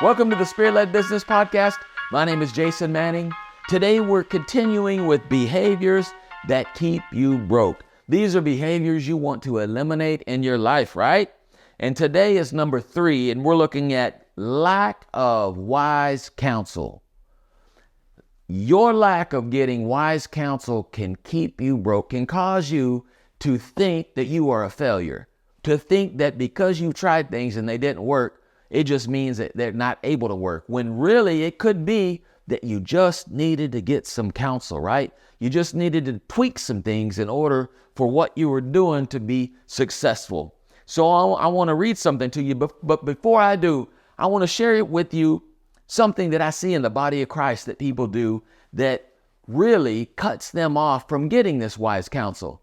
Welcome to the Spirit-Led Business Podcast. My name is Jason Manning. Today we're continuing with behaviors that keep you broke. These are behaviors you want to eliminate in your life, right? And today is number 3, and we're looking at lack of wise counsel. Your lack of getting wise counsel can keep you broke, can cause you to think that you are a failure, to think that because you tried things and they didn't work, it just means that they're not able to work, when really it could be that you just needed to get some counsel, right? You just needed to tweak some things in order for what you were doing to be successful. So I want to read something to you, but before I do, I want to share it with you, something that I see in the body of Christ that people do that really cuts them off from getting this wise counsel.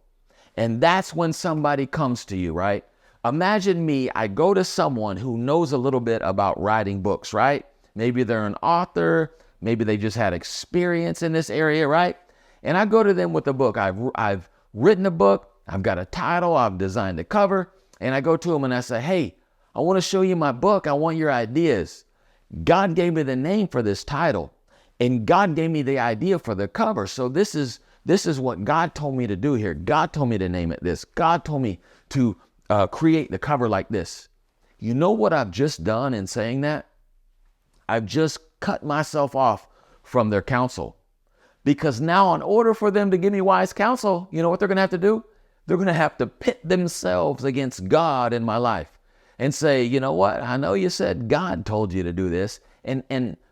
And that's when somebody comes to you, right? Imagine me, I go to someone who knows a little bit about writing books, right? Maybe they're an author, maybe they just had experience in this area, right? And I go to them with a book. I've written a book, I've got a title, I've designed a cover, and I go to them and I say, hey, I want to show you my book. I want your ideas. God gave me the name for this title, and God gave me the idea for the cover. So this is what God told me to do here. God told me to name it this. God told me to create the cover like this. You know what I've just done in saying that? I've just cut myself off from their counsel. Because now in order for them to give me wise counsel, you know what they're going to have to do? They're going to have to pit themselves against God in my life and say, you know what? I know you said God told you to do this,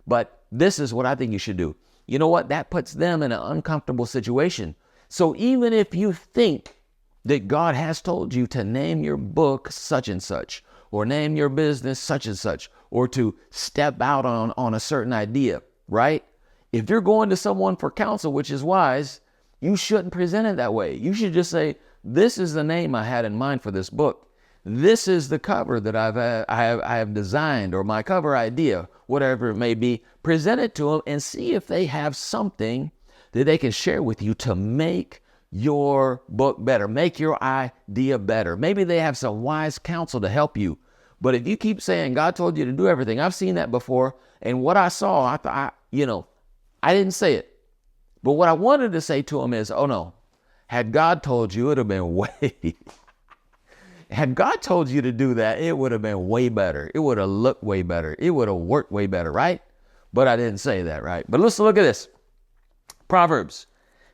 but this is what I think you should do. You know what? That puts them in an uncomfortable situation. So even if you think that God has told you to name your book such and such, or name your business such and such, or to step out on a certain idea, right? If you're going to someone for counsel, which is wise, you shouldn't present it that way. You should just say, this is the name I had in mind for this book. This is the cover that I have designed, or my cover idea, whatever it may be. Present it to them and see if they have something that they can share with you to make your book better, make your idea better. Maybe they have some wise counsel to help you. But if you keep saying God told you to do everything, I've seen that before. And what I saw, I didn't say it. But what I wanted to say to him is, oh no, had God told you, it would have been had God told you to do that, it would have been way better. It would have looked way better. It would have worked way better, right? But I didn't say that, right? But let's look at this. Proverbs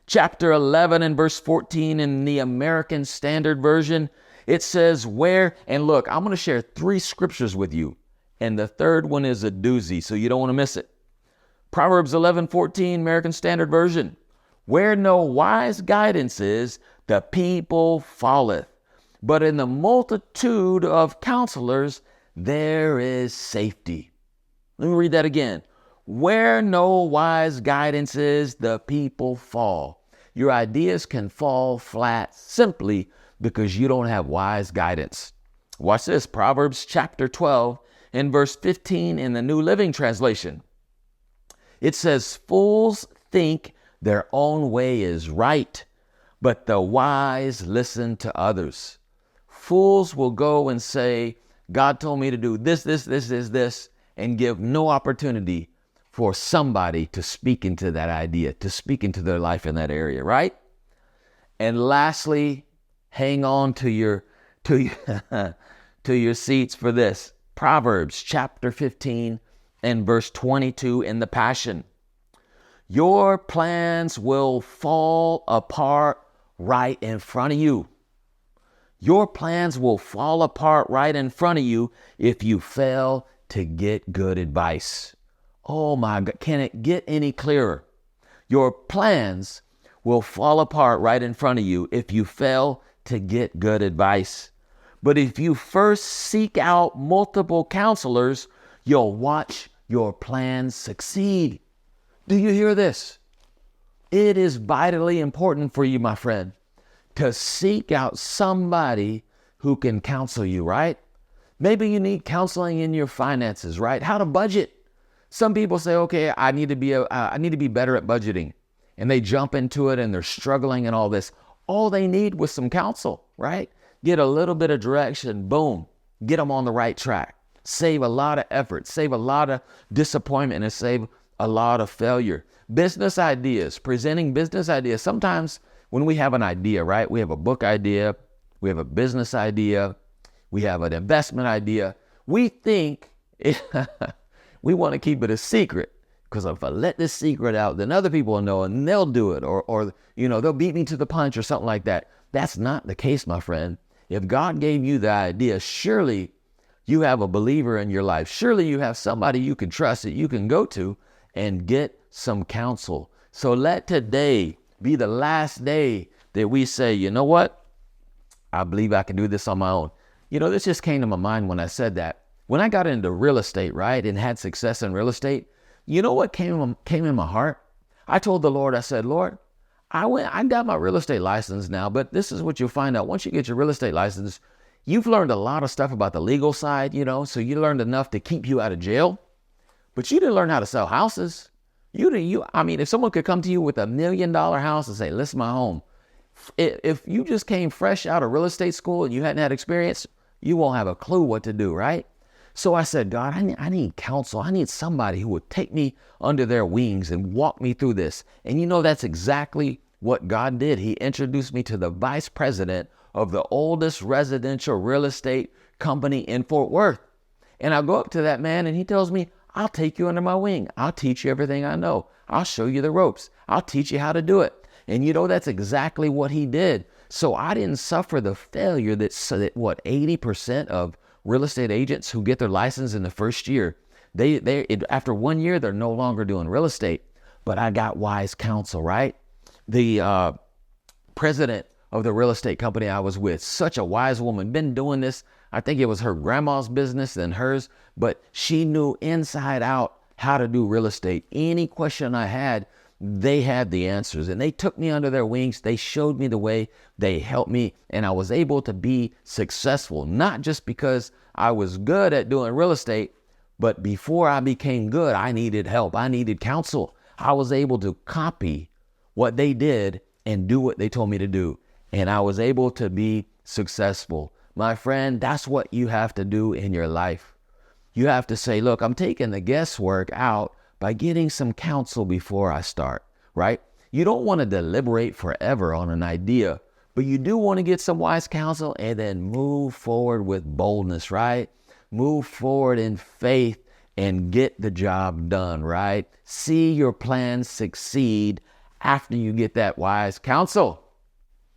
chapter 11 and verse 14 in the American Standard Version. It says and look, I'm going to share 3 scriptures with you. And the third one is a doozy, so you don't want to miss it. Proverbs 11:14, American Standard Version. Where no wise guidance is, the people falleth. But in the multitude of counselors, there is safety. Let me read that again. Where no wise guidance is, the people fall. Your ideas can fall flat simply because you don't have wise guidance. Watch this, Proverbs chapter 12 and verse 15 in the New Living Translation. It says, fools think their own way is right, but the wise listen to others. Fools will go and say, God told me to do this, and give no opportunity for somebody to speak into that idea, to speak into their life in that area, right? And lastly, hang on to your seats for this. Proverbs chapter 15 and verse 22 in the Passion. Your plans will fall apart right in front of you. Your plans will fall apart right in front of you if you fail to get good advice. Oh my God, can it get any clearer? Your plans will fall apart right in front of you if you fail to get good advice. But if you first seek out multiple counselors, you'll watch your plans succeed. Do you hear this? It is vitally important for you, my friend, to seek out somebody who can counsel you, right? Maybe you need counseling in your finances, right? How to budget. Some people say, okay, I need to be better at budgeting. And they jump into it and they're struggling and all this. All they need was some counsel, right? Get a little bit of direction, boom, get them on the right track. save a lot of effort, save a lot of disappointment, and save a lot of failure. Business ideas, presenting business ideas. Sometimes when we have an idea, right? We have a book idea, we have a business idea, we have an investment idea. We think we want to keep it a secret, because if I let this secret out, then other people will know and they'll do it, or they'll beat me to the punch or something like that. That's not the case, my friend. If God gave you the idea, surely you have a believer in your life. Surely you have somebody you can trust that you can go to and get some counsel. So let today be the last day that we say, you know what? I believe I can do this on my own. This just came to my mind when I said that. When I got into real estate, right, and had success in real estate, you know what came in my heart? I told the Lord, I said, Lord, I got my real estate license now, but this is what you'll find out. Once you get your real estate license, you've learned a lot of stuff about the legal side, so you learned enough to keep you out of jail. But you didn't learn how to sell houses. If someone could come to you with $1 million house and say, list my home. If you just came fresh out of real estate school and you hadn't had experience, you won't have a clue what to do, right? So I said, God, I need counsel. I need somebody who would take me under their wings and walk me through this. And that's exactly what God did. He introduced me to the vice president of the oldest residential real estate company in Fort Worth. And I go up to that man and he tells me, I'll take you under my wing. I'll teach you everything I know. I'll show you the ropes. I'll teach you how to do it. And that's exactly what he did. So I didn't suffer the failure that 80% of real estate agents who get their license in the first year, after 1 year, they're no longer doing real estate. But I got wise counsel, right? The president of the real estate company I was with, such a wise woman, been doing this. I think it was her grandma's business and hers, but she knew inside out how to do real estate. Any question I had, they had the answers, and they took me under their wings. They showed me the way. They helped me, and I was able to be successful, not just because I was good at doing real estate, but before I became good, I needed help. I needed counsel. I was able to copy what they did and do what they told me to do, and I was able to be successful. My friend, that's what you have to do in your life. You have to say, look, I'm taking the guesswork out by getting some counsel before I start, right? You don't want to deliberate forever on an idea, but you do want to get some wise counsel and then move forward with boldness, right? Move forward in faith and get the job done, right? See your plans succeed after you get that wise counsel.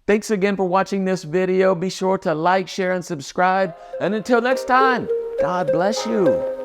Thanks again for watching this video. Be sure to like, share, and subscribe. And until next time, God bless you.